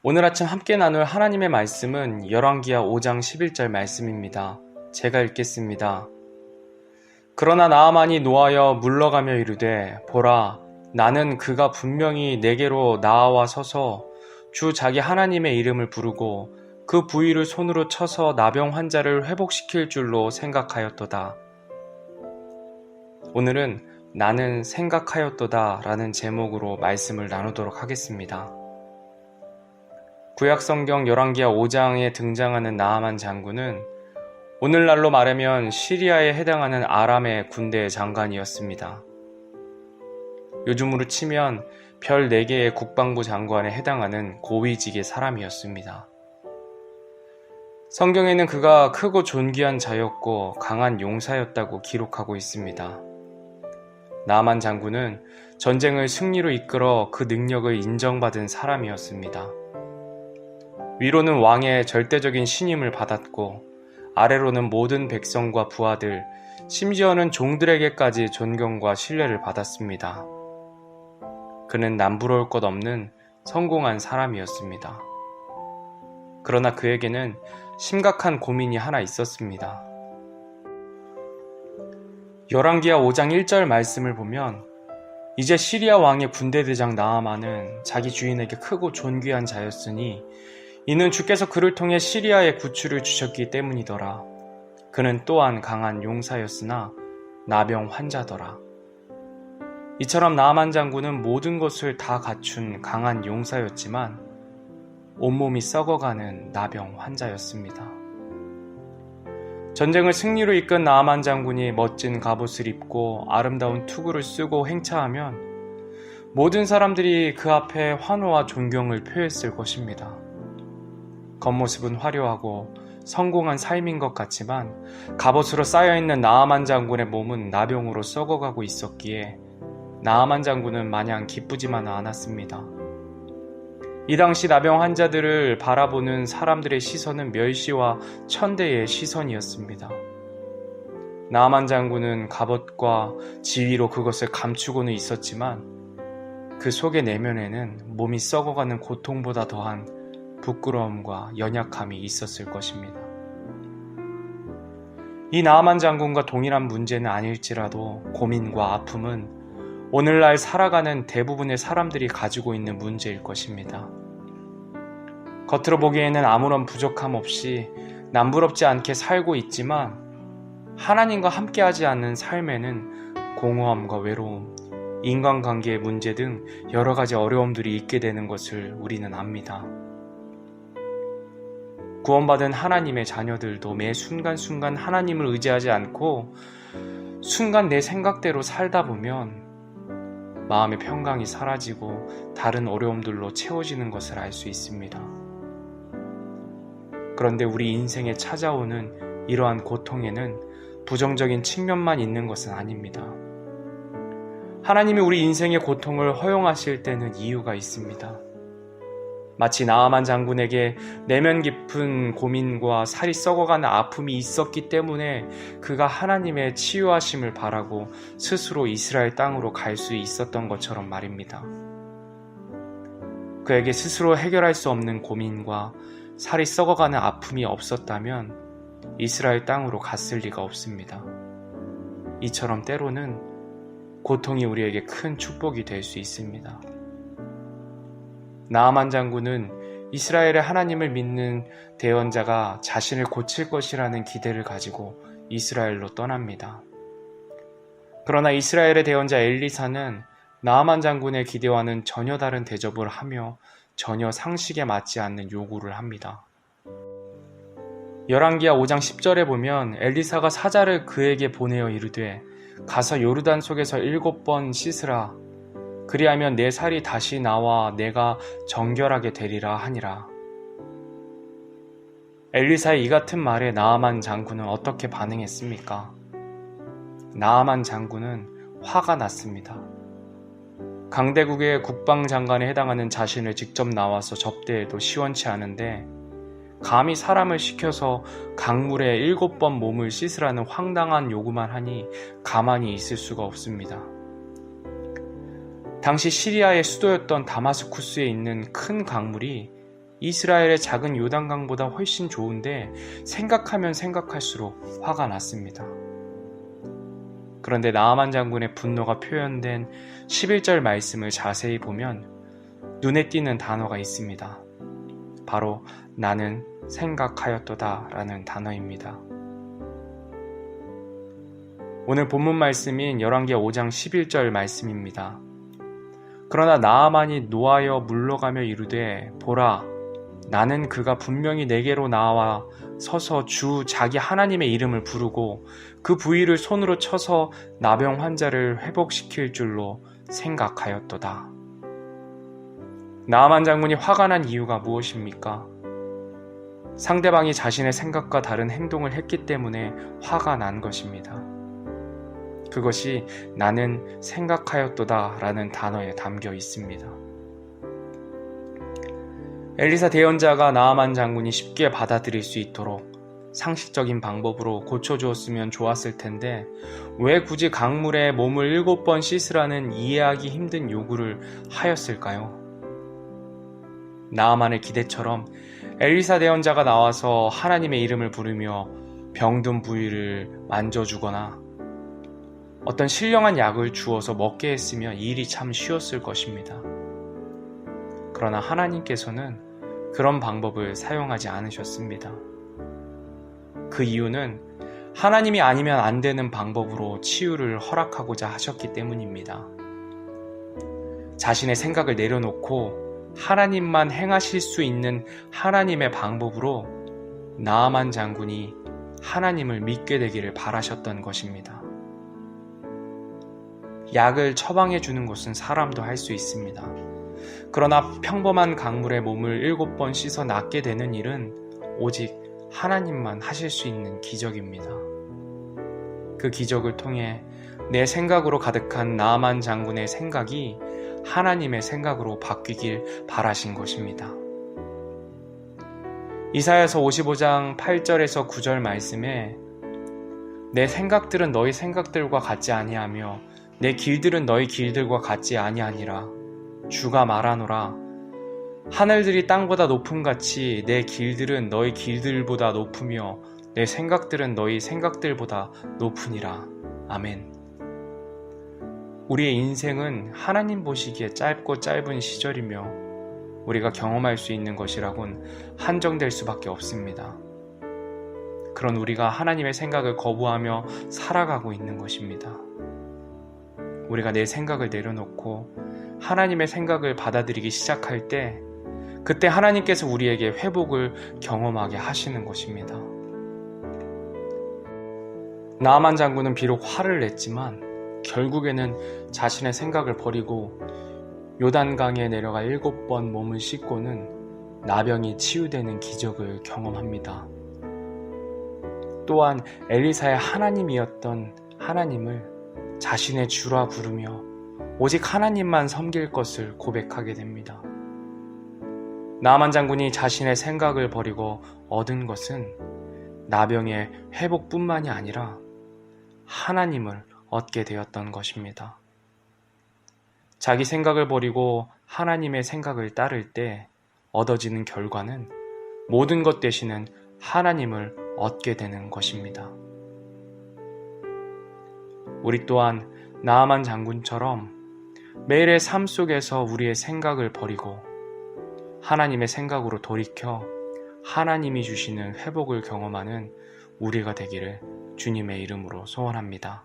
오늘 아침 함께 나눌 하나님의 말씀은 열왕기하 5장 11절 말씀입니다. 제가 읽겠습니다. 그러나 나아만이 노하여 물러가며 이르되 보라 나는 그가 분명히 내게로 나와 서서 주 자기 하나님의 이름을 부르고 그 부위를 손으로 쳐서 나병 환자를 회복시킬 줄로 생각하였도다. 오늘은 나는 생각하였도다 라는 제목으로 말씀을 나누도록 하겠습니다. 구약성경 열왕기하 5장에 등장하는 나아만 장군은 오늘날로 말하면 시리아에 해당하는 아람의 군대 장관이었습니다. 요즘으로 치면 별 4개의 국방부 장관에 해당하는 고위직의 사람이었습니다. 성경에는 그가 크고 존귀한 자였고 강한 용사였다고 기록하고 있습니다. 나아만 장군은 전쟁을 승리로 이끌어 그 능력을 인정받은 사람이었습니다. 위로는 왕의 절대적인 신임을 받았고 아래로는 모든 백성과 부하들, 심지어는 종들에게까지 존경과 신뢰를 받았습니다. 그는 남부러울 것 없는 성공한 사람이었습니다. 그러나 그에게는 심각한 고민이 하나 있었습니다. 열왕기하 5장 1절 말씀을 보면 이제 시리아 왕의 군대대장 나아만은 자기 주인에게 크고 존귀한 자였으니 이는 주께서 그를 통해 시리아의 구출을 주셨기 때문이더라. 그는 또한 강한 용사였으나 나병 환자더라. 이처럼 나아만 장군은 모든 것을 다 갖춘 강한 용사였지만 온몸이 썩어가는 나병 환자였습니다. 전쟁을 승리로 이끈 나아만 장군이 멋진 갑옷을 입고 아름다운 투구를 쓰고 행차하면 모든 사람들이 그 앞에 환호와 존경을 표했을 것입니다. 겉모습은 화려하고 성공한 삶인 것 같지만 갑옷으로 쌓여있는 나아만 장군의 몸은 나병으로 썩어가고 있었기에 나아만 장군은 마냥 기쁘지만은 않았습니다. 이 당시 나병 환자들을 바라보는 사람들의 시선은 멸시와 천대의 시선이었습니다. 나아만 장군은 갑옷과 지위로 그것을 감추고는 있었지만 그 속의 내면에는 몸이 썩어가는 고통보다 더한 부끄러움과 연약함이 있었을 것입니다. 이 나아만 장군과 동일한 문제는 아닐지라도 고민과 아픔은 오늘날 살아가는 대부분의 사람들이 가지고 있는 문제일 것입니다. 겉으로 보기에는 아무런 부족함 없이 남부럽지 않게 살고 있지만 하나님과 함께하지 않는 삶에는 공허함과 외로움, 인간관계의 문제 등 여러 가지 어려움들이 있게 되는 것을 우리는 압니다. 구원받은 하나님의 자녀들도 매 순간순간 하나님을 의지하지 않고 순간 내 생각대로 살다 보면 마음의 평강이 사라지고 다른 어려움들로 채워지는 것을 알 수 있습니다. 그런데 우리 인생에 찾아오는 이러한 고통에는 부정적인 측면만 있는 것은 아닙니다. 하나님이 우리 인생의 고통을 허용하실 때는 이유가 있습니다. 마치 나아만 장군에게 내면 깊은 고민과 살이 썩어가는 아픔이 있었기 때문에 그가 하나님의 치유하심을 바라고 스스로 이스라엘 땅으로 갈 수 있었던 것처럼 말입니다. 그에게 스스로 해결할 수 없는 고민과 살이 썩어가는 아픔이 없었다면 이스라엘 땅으로 갔을 리가 없습니다. 이처럼 때로는 고통이 우리에게 큰 축복이 될 수 있습니다. 나아만 장군은 이스라엘의 하나님을 믿는 대언자가 자신을 고칠 것이라는 기대를 가지고 이스라엘로 떠납니다. 그러나 이스라엘의 대언자 엘리사는 나아만 장군의 기대와는 전혀 다른 대접을 하며 전혀 상식에 맞지 않는 요구를 합니다. 열왕기하 5장 10절에 보면 엘리사가 사자를 그에게 보내어 이르되 가서 요르단 속에서 7번 씻으라. 그리하면 내 살이 다시 나와 내가 정결하게 되리라 하니라. 엘리사의 이 같은 말에 나아만 장군은 어떻게 반응했습니까? 나아만 장군은 화가 났습니다. 강대국의 국방장관에 해당하는 자신을 직접 나와서 접대해도 시원치 않은데 감히 사람을 시켜서 강물에 7번 몸을 씻으라는 황당한 요구만 하니 가만히 있을 수가 없습니다. 당시 시리아의 수도였던 다마스쿠스에 있는 큰 강물이 이스라엘의 작은 요단강보다 훨씬 좋은데 생각하면 생각할수록 화가 났습니다. 그런데 나아만 장군의 분노가 표현된 11절 말씀을 자세히 보면 눈에 띄는 단어가 있습니다. 바로 나는 생각하였도다 라는 단어입니다. 오늘 본문 말씀인 열왕기하 5장 11절 말씀입니다. 그러나 나아만이 노하여 물러가며 이르되 보라 나는 그가 분명히 내게로 나와 서서 주 자기 하나님의 이름을 부르고 그 부위를 손으로 쳐서 나병 환자를 회복시킬 줄로 생각하였도다. 나아만 장군이 화가 난 이유가 무엇입니까? 상대방이 자신의 생각과 다른 행동을 했기 때문에 화가 난 것입니다. 그것이 나는 생각하였도다 라는 단어에 담겨 있습니다. 엘리사 대언자가 나아만 장군이 쉽게 받아들일 수 있도록 상식적인 방법으로 고쳐주었으면 좋았을 텐데 왜 굳이 강물에 몸을 7번 씻으라는 이해하기 힘든 요구를 하였을까요? 나아만의 기대처럼 엘리사 대언자가 나와서 하나님의 이름을 부르며 병든 부위를 만져주거나 어떤 신령한 약을 주어서 먹게 했으면 일이 참 쉬웠을 것입니다. 그러나 하나님께서는 그런 방법을 사용하지 않으셨습니다. 그 이유는 하나님이 아니면 안 되는 방법으로 치유를 허락하고자 하셨기 때문입니다. 자신의 생각을 내려놓고 하나님만 행하실 수 있는 하나님의 방법으로 나아만 장군이 하나님을 믿게 되기를 바라셨던 것입니다. 약을 처방해 주는 것은 사람도 할 수 있습니다. 그러나 평범한 강물에 몸을 7번 씻어 낫게 되는 일은 오직 하나님만 하실 수 있는 기적입니다. 그 기적을 통해 내 생각으로 가득한 나아만 장군의 생각이 하나님의 생각으로 바뀌길 바라신 것입니다. 이사야서 55장 8절에서 9절 말씀에 내 생각들은 너희 생각들과 같지 아니하며 내 길들은 너희 길들과 같지 아니하니라. 주가 말하노라. 하늘들이 땅보다 높음같이 내 길들은 너희 길들보다 높으며 내 생각들은 너희 생각들보다 높으니라. 아멘. 우리의 인생은 하나님 보시기에 짧고 짧은 시절이며 우리가 경험할 수 있는 것이라곤 한정될 수밖에 없습니다. 그런 우리가 하나님의 생각을 거부하며 살아가고 있는 것입니다. 우리가 내 생각을 내려놓고 하나님의 생각을 받아들이기 시작할 때 그때 하나님께서 우리에게 회복을 경험하게 하시는 것입니다. 나아만 장군은 비록 화를 냈지만 결국에는 자신의 생각을 버리고 요단강에 내려가 7번 몸을 씻고는 나병이 치유되는 기적을 경험합니다. 또한 엘리사의 하나님이었던 하나님을 자신의 주라 부르며 오직 하나님만 섬길 것을 고백하게 됩니다. 나아만 장군이 자신의 생각을 버리고 얻은 것은 나병의 회복뿐만이 아니라 하나님을 얻게 되었던 것입니다. 자기 생각을 버리고 하나님의 생각을 따를 때 얻어지는 결과는 모든 것 되시는 하나님을 얻게 되는 것입니다. 우리 또한 나아만 장군처럼 매일의 삶 속에서 우리의 생각을 버리고 하나님의 생각으로 돌이켜 하나님이 주시는 회복을 경험하는 우리가 되기를 주님의 이름으로 소원합니다.